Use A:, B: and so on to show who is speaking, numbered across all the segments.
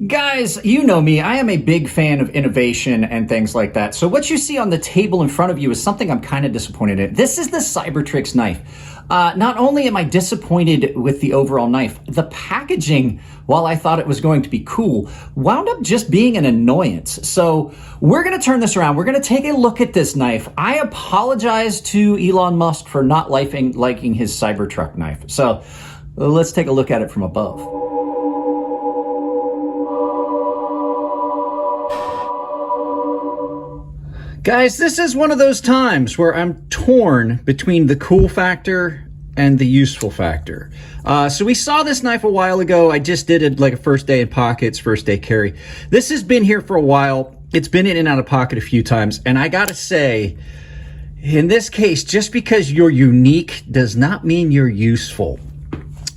A: Guys, you know me. I am a big fan of innovation and things like that. So what you see on the table in front of you is something I'm kind of disappointed in. This is the Cybertrix knife. Not only am I disappointed with the overall knife, the packaging, while I thought it was going to be cool, wound up just being an annoyance. So we're going to turn this around. We're going to take a look at this knife. I apologize to Elon Musk for not liking his Cybertruck knife. So let's take a look at it from above. Guys, this is one of those times where I'm torn between the cool factor and the useful factor. So we saw this knife a while ago. I just did it like a first day in pockets, first day carry. This has been here for a while. It's been in and out of pocket a few times. And I gotta say, in this case, just because you're unique does not mean you're useful.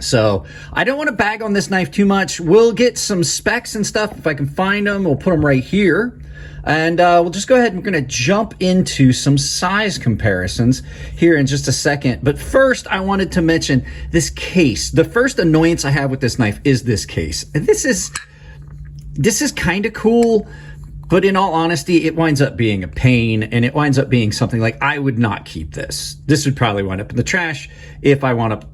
A: So I don't want to bag on this knife too much. We'll get some specs and stuff if I can find them. We'll put them right here. And we'll just go ahead and we're going to jump into some size comparisons here in just a second. But first, I wanted to mention this case. The first annoyance I have with this knife is this case. And this is kind of cool, but in all honesty, it winds up being a pain, and it winds up being something like I would not keep this. This would probably wind up in the trash if I wound up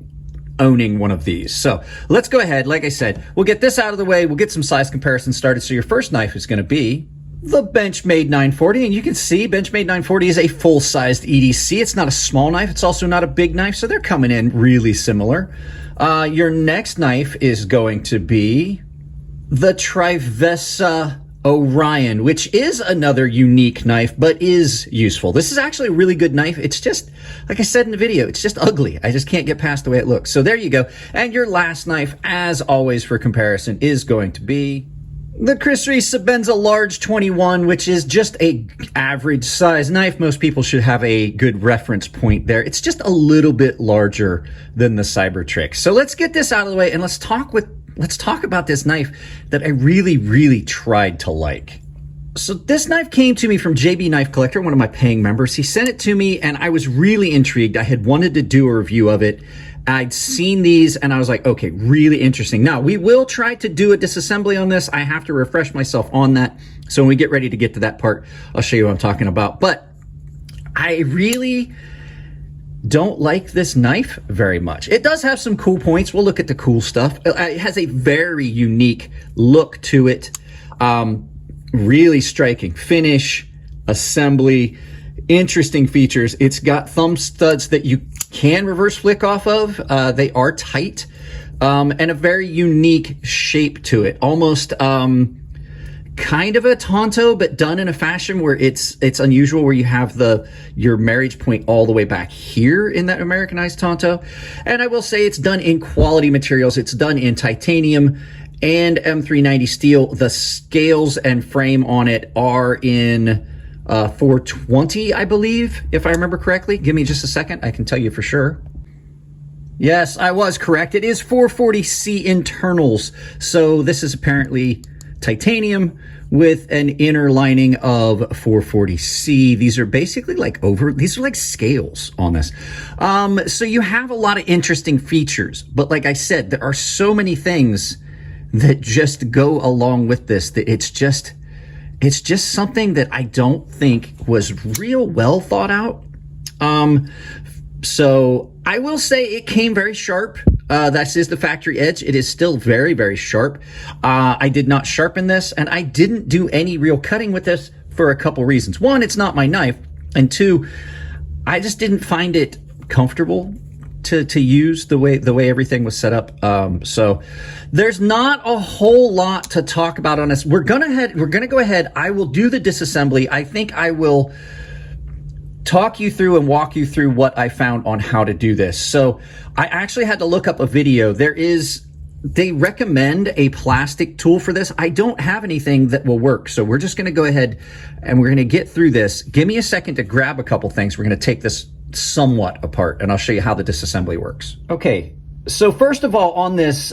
A: owning one of these. So let's go ahead. Like I said, we'll get this out of the way. We'll get some size comparisons started. So your first knife is going to be the Benchmade 940, and you can see Benchmade 940 is a full-sized EDC. It's not a small knife. It's also not a big knife, so they're coming in really similar. Your next knife is going to be the Trivesa Orion, which is another unique knife, but is useful. This is actually a really good knife. It's just, like I said in the video, it's just ugly. I just can't get past the way it looks. So there you go. And your last knife, as always for comparison, is going to be the Chris Reese Sebenza Large 21, which is just a average size knife. Most people should have a good reference point there. It's just a little bit larger than the Cybertrix. So let's get this out of the way and let's talk about this knife that I really, really tried to like. So this knife came to me from JB Knife Collector, one of my paying members. He sent it to me and I was really intrigued. I had wanted to do a review of it. I'd seen these and I was like, okay, really interesting. Now, we will try to do a disassembly on this. I have to refresh myself on that. So when we get ready to get to that part, I'll show you what I'm talking about. But I really don't like this knife very much. It does have some cool points. We'll look at the cool stuff. It has a very unique look to it. Really striking finish, assembly, interesting features. It's got thumb studs that you can reverse flick off of. They are tight, and a very unique shape to it. Almost kind of a Tonto, but done in a fashion where it's unusual, where you have your marriage point all the way back here in that Americanized Tonto. And I will say it's done in quality materials. It's done in titanium and M390 steel. The scales and frame on it are in 420, I believe, if I remember correctly. Give me just a second. I can tell you for sure. Yes, I was correct. It is 440C internals. So this is apparently titanium with an inner lining of 440C. These are basically these are like scales on this. So you have a lot of interesting features, but like I said, there are so many things that just go along with this that it's just something that I don't think was real well thought out. So I will say it came very sharp. That is the factory edge. It is still very, very sharp. I did not sharpen this, and I didn't do any real cutting with this for a couple reasons. One, it's not my knife, and two, I just didn't find it comfortable to use the way everything was set up. So there's not a whole lot to talk about on this. We're gonna go ahead. I will do the disassembly. I think I will talk you through and walk you through what I found on how to do this. So I actually had to look up a video. They recommend a plastic tool for this. I don't have anything that will work. So we're just gonna go ahead and we're gonna get through this. Give me a second to grab a couple things. We're gonna take this somewhat apart and I'll show you how the disassembly works. Okay, so first of all on this,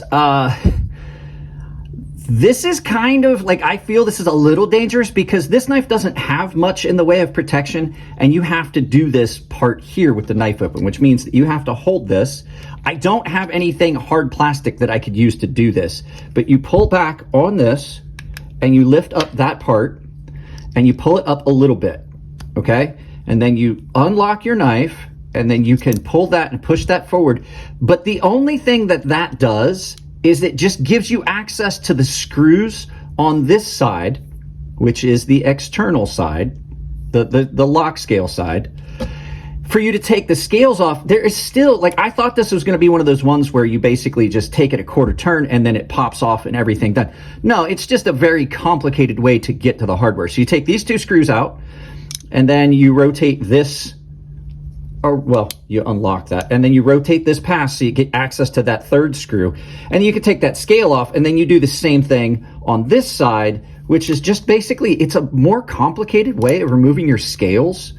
A: This is kind of like, I feel this is a little dangerous because this knife doesn't have much in the way of protection, and you have to do this part here with the knife open, which means that you have to hold this. I don't have anything hard plastic that I could use to do this, but you pull back on this and you lift up that part and you pull it up a little bit, okay? And then you unlock your knife and then you can pull that and push that forward. But the only thing that that does is it just gives you access to the screws on this side, which is the external side, the lock scale side. For you to take the scales off, there is still, like, I thought this was gonna be one of those ones where you basically just take it a quarter turn and then it pops off and everything done. No, it's just a very complicated way to get to the hardware. So you take these two screws out and then you rotate this, or well, you unlock that, and then you rotate this past so you get access to that third screw, and you can take that scale off, and then you do the same thing on this side, which is just basically, it's a more complicated way of removing your scales,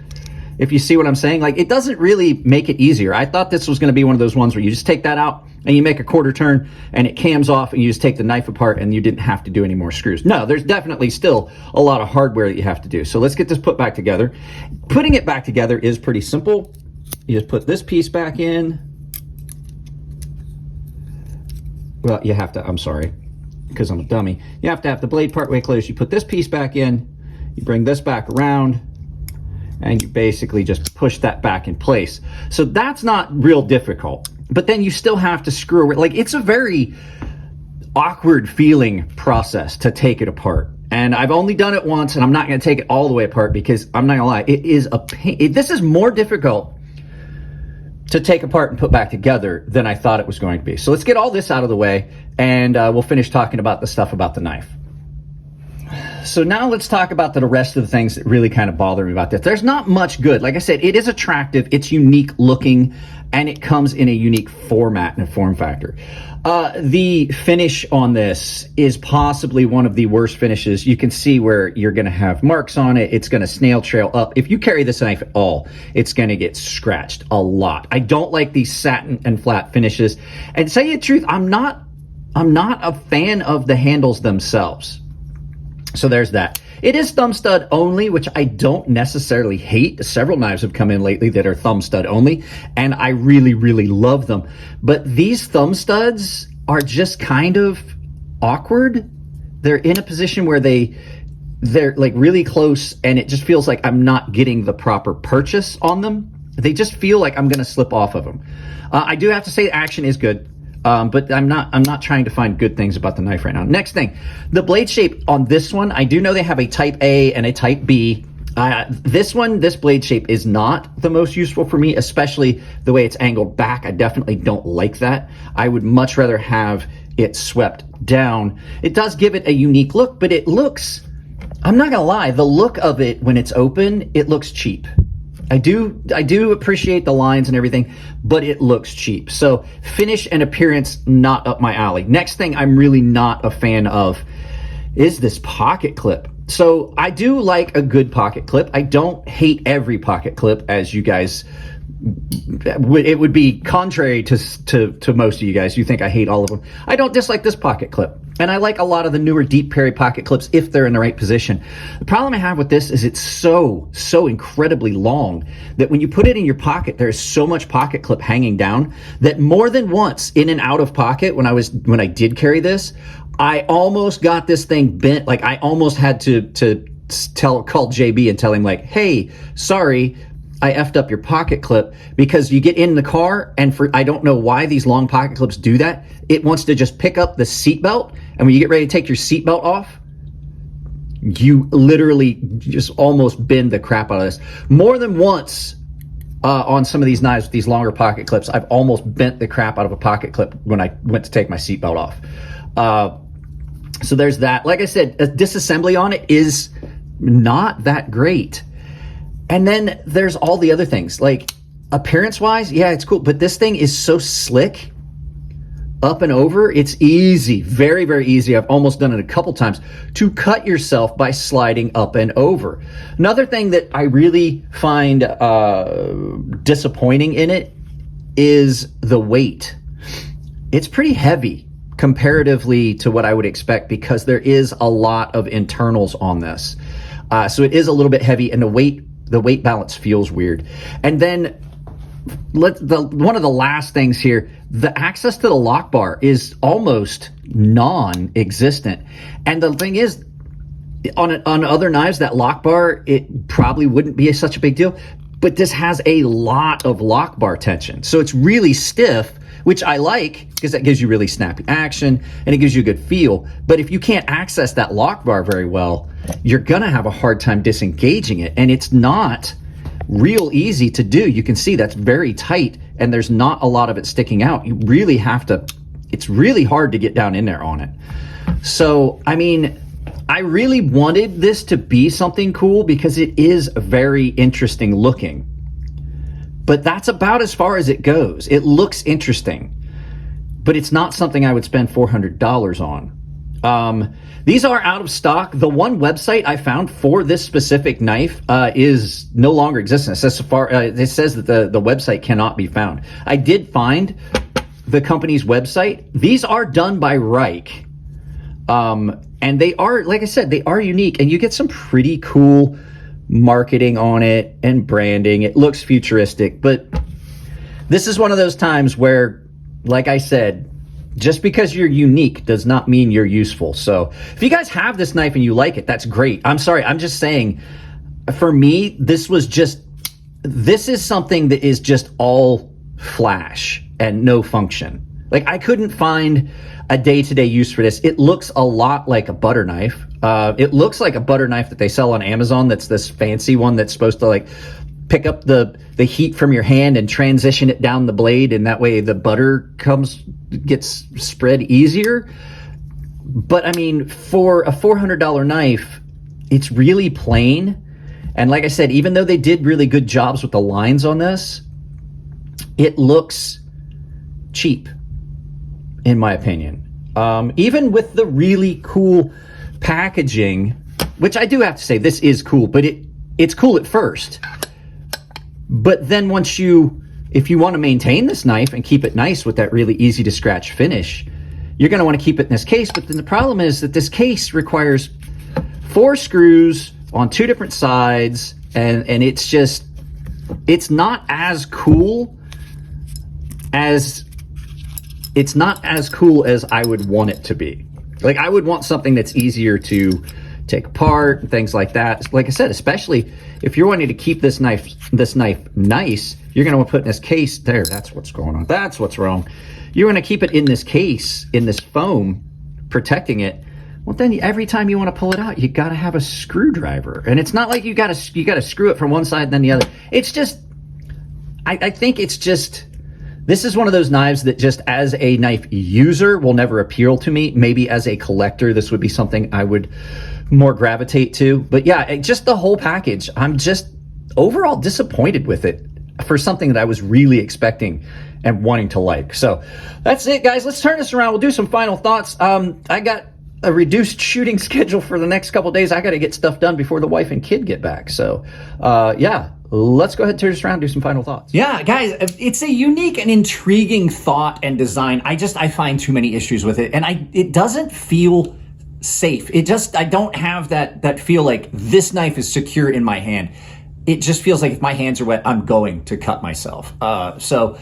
A: if you see what I'm saying. Like, it doesn't really make it easier. I thought this was gonna be one of those ones where you just take that out and you make a quarter turn and it cams off and you just take the knife apart and you didn't have to do any more screws. No, there's definitely still a lot of hardware that you have to do. So let's get this put back together. Putting it back together is pretty simple. You just put this piece back in. Well, you have to, I'm sorry, because I'm a dummy. You have to have the blade partway closed. You put this piece back in, you bring this back around, and you basically just push that back in place. So that's not real difficult, but then you still have to screw it. Like, it's a very awkward feeling process to take it apart. And I've only done it once, and I'm not gonna take it all the way apart because I'm not gonna lie, it is a pain. This is more difficult to take apart and put back together than I thought it was going to be. So let's get all this out of the way, and we'll finish talking about the stuff about the knife. So now let's talk about the rest of the things that really kind of bother me about this. There's not much good. Like I said, it is attractive, it's unique looking, and it comes in a unique format and form factor. The finish on this is possibly one of the worst finishes. You can see where you're gonna have marks on it. It's gonna snail trail up. If you carry this knife at all, it's gonna get scratched a lot. I don't like these satin and flat finishes. And to tell you the truth, I'm not a fan of the handles themselves. So there's that. It is thumb stud only, which I don't necessarily hate. Several knives have come in lately that are thumb stud only, and I really, really love them. But these thumb studs are just kind of awkward. They're in a position where they're like really close, and it just feels like I'm not getting the proper purchase on them. They just feel like I'm gonna slip off of them. I do have to say action is good. But I'm not trying to find good things about the knife right now. Next thing, the blade shape on this one, I do know they have a type A and a type B. This blade shape is not the most useful for me, especially the way it's angled back. I definitely don't like that. I would much rather have it swept down. It does give it a unique look, but it looks, I'm not gonna lie, the look of it when it's open, it looks cheap. I do appreciate the lines and everything, but it looks cheap. So finish and appearance, not up my alley. Next thing I'm really not a fan of is this pocket clip. So I do like a good pocket clip. I don't hate every pocket clip, as you guys, it would be contrary to most of you guys. You think I hate all of them. I don't dislike this pocket clip. And I like a lot of the newer deep parry pocket clips if they're in the right position. The problem I have with this is it's so incredibly long that when you put it in your pocket, there's so much pocket clip hanging down that more than once in and out of pocket when I did carry this, I almost got this thing bent. Like, I almost had to call JB and tell him, like, hey, sorry, I effed up your pocket clip, because you get in the car and I don't know why these long pocket clips do that. It wants to just pick up the seatbelt, and when you get ready to take your seatbelt off, you literally just almost bend the crap out of this. More than once on some of these knives with these longer pocket clips, I've almost bent the crap out of a pocket clip when I went to take my seatbelt off. So there's that. Like I said, a disassembly on it is not that great. And then there's all the other things, like appearance-wise, yeah, it's cool, but this thing is so slick up and over. It's easy, very, very easy. I've almost done it a couple times to cut yourself by sliding up and over. Another thing that I really find disappointing in it is the weight. It's pretty heavy comparatively to what I would expect, because there is a lot of internals on this. So it is a little bit heavy, and the weight balance feels weird. And then one of the last things here, the access to the lock bar is almost non-existent. And the thing is, on other knives, that lock bar, it probably wouldn't be such a big deal, but this has a lot of lock bar tension. So it's really stiff, which I like, because that gives you really snappy action and it gives you a good feel. But if you can't access that lock bar very well, you're gonna have a hard time disengaging it. And it's not real easy to do. You can see that's very tight and there's not a lot of it sticking out. You really have to, it's really hard to get down in there on it. So, I mean, I really wanted this to be something cool because it is very interesting looking. But that's about as far as it goes. It looks interesting, but it's not something I would spend $400 on. These are out of stock. The one website I found for this specific knife is no longer existent. It says that the website cannot be found. I did find the company's website. These are done by Reich. And they are, like I said, they are unique, and you get some pretty cool marketing on it and branding. It looks futuristic, but this is one of those times where, like I said, just because you're unique does not mean you're useful. So if you guys have this knife and you like it, that's great. I'm sorry, I'm just saying, for me, this is something that is just all flash and no function. Like, I couldn't find a day-to-day use for this. It looks a lot like a butter knife. It looks like a butter knife that they sell on Amazon. That's this fancy one that's supposed to like pick up the heat from your hand and transition it down the blade, and that way the butter gets spread easier. But I mean, for a $400 knife, it's really plain. And like I said, even though they did really good jobs with the lines on this, it looks cheap, in my opinion. Even with the really cool packaging, which I do have to say, this is cool, but it's cool at first. But then if you want to maintain this knife and keep it nice with that really easy to scratch finish, you're going to want to keep it in this case. But then the problem is that this case requires 4 screws on 2 different sides, and it's not as cool as I would want it to be. Like, I would want something that's easier to take apart and things like that. Like I said, especially if you're wanting to keep this knife nice, you're going to put in this case there. That's what's going on. That's what's wrong. You're going to keep it in this case, in this foam, protecting it. Well, then every time you want to pull it out, you got to have a screwdriver. And it's not like you got to screw it from one side and then the other. It's just, I think it's just, this is one of those knives that just as a knife user will never appeal to me. Maybe as a collector, this would be something I would more gravitate to. But yeah, just the whole package, I'm just overall disappointed with it for something that I was really expecting and wanting to like. So that's it, guys. Let's turn this around. We'll do some final thoughts. I got a reduced shooting schedule for the next couple of days. I got to get stuff done before the wife and kid get back. So yeah. Let's go ahead and turn this around and do some final thoughts. Yeah, guys, it's a unique and intriguing thought and design. I find too many issues with it, and it doesn't feel safe. I don't have that feel like this knife is secure in my hand. It just feels like if my hands are wet, I'm going to cut myself. So,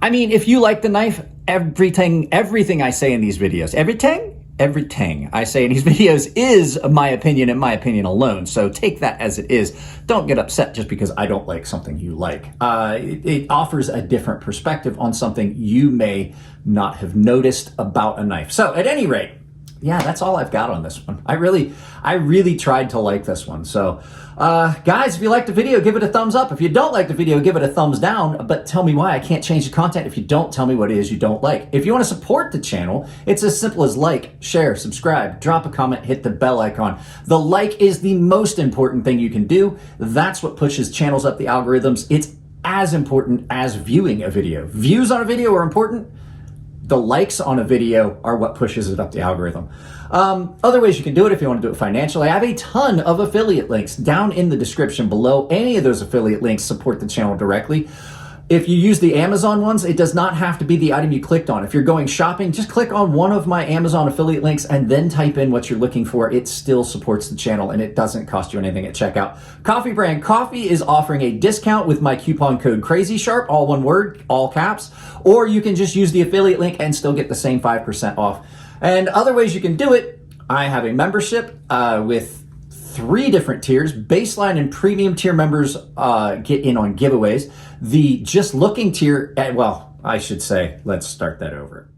A: I mean, if you like the knife, everything I say in these videos, everything I say in these videos is my opinion and my opinion alone. So take that as it is. Don't get upset just because I don't like something you like. It offers a different perspective on something you may not have noticed about a knife. So at any rate, yeah, that's all I've got on this one. I really tried to like this one. So guys, if you liked the video, give it a thumbs up. If you don't like the video, give it a thumbs down, but tell me why. I can't change the content if you don't tell me what it is you don't like. If you want to support the channel, it's as simple as like, share, subscribe, drop a comment, hit the bell icon. The like is the most important thing you can do. That's what pushes channels up the algorithms. It's as important as viewing a video. Views on a video are important. The likes on a video are what pushes it up the algorithm. Other ways you can do it if you want to do it financially, I have a ton of affiliate links down in the description below. Any of those affiliate links support the channel directly. If you use the Amazon ones, it does not have to be the item you clicked on. If you're going shopping, just click on one of my Amazon affiliate links and then type in what you're looking for. It still supports the channel and it doesn't cost you anything at checkout. Coffee Brand Coffee is offering a discount with my coupon code CrazySharp, all one word, all caps, or you can just use the affiliate link and still get the same 5% off. And other ways you can do it, I have a membership with 3 different tiers. Baseline and premium tier members get in on giveaways. The just looking tier, well, I should say, let's start that over.